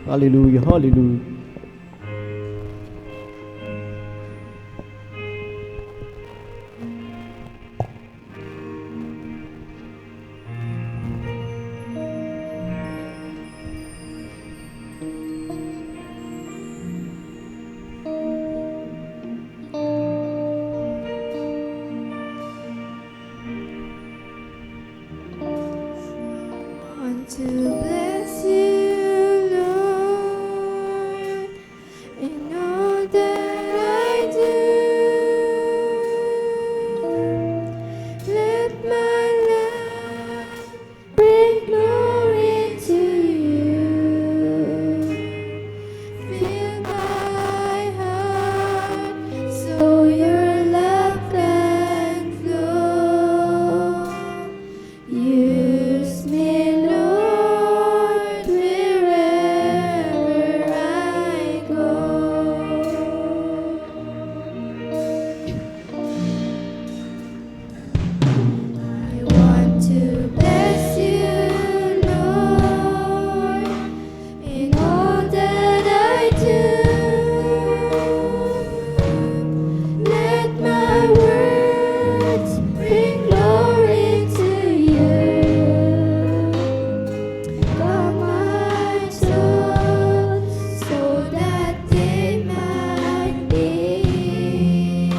Hallelujah, hallelujah. Want to bless you, Lord, in all that I do. Let my life bring glory to you. Fill my heart so your love can flow. Use me, Lord, wherever I go. I want to bless you, Lord, in all that I do. Let my words bring glory to you. Calm my thoughts so that they might be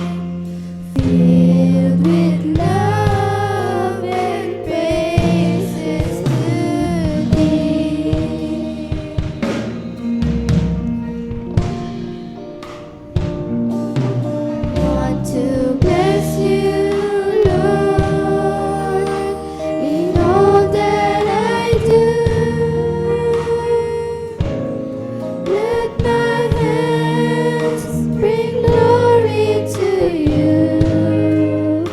filled with love and praises to thee. Want to bless you, Lord, in all that I do. Let my hands bring glory to you,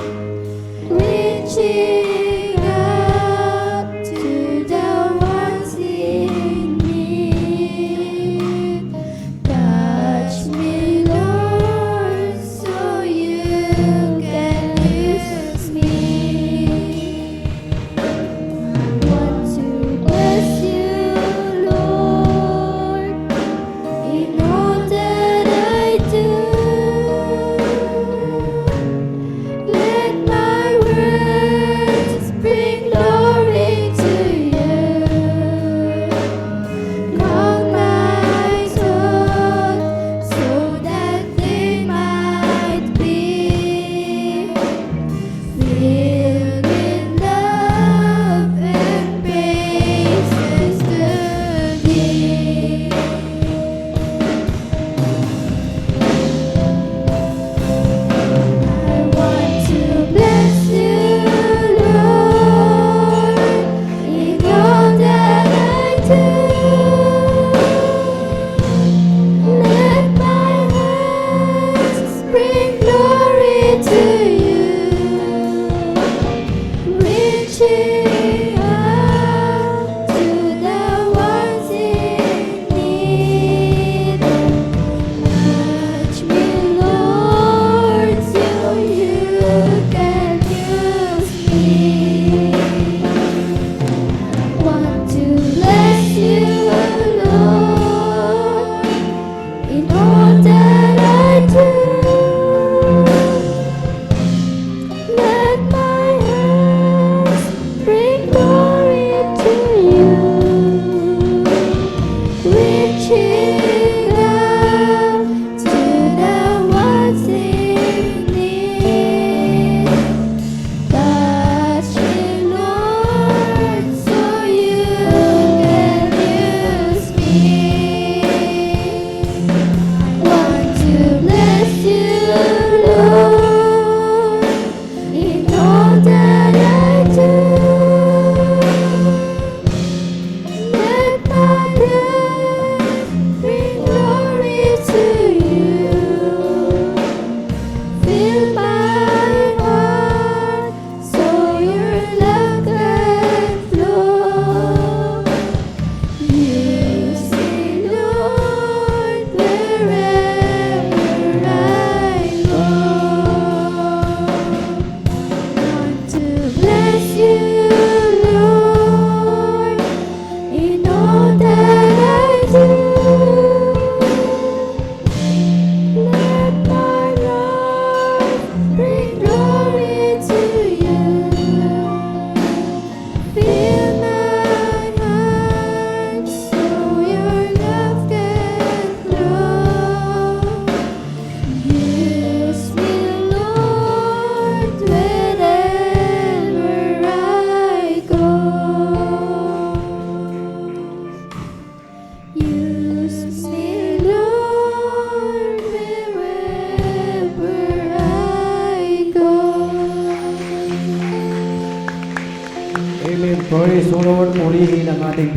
reaching out to the ones in need. Touch me, Lord, so you can use me. I want to bless you, Lord, in all that I do. Let my words bring glory to you. Calm my thoughts so that they might be filled with love and praises to thee. I want to bless you, Lord, in all that I do. Let my hands bring glory to you, reaching out to the ones in need. Touch me, Lord, so you can use me. Want to bless you, Lord, in all that I do. Let my hands bring ating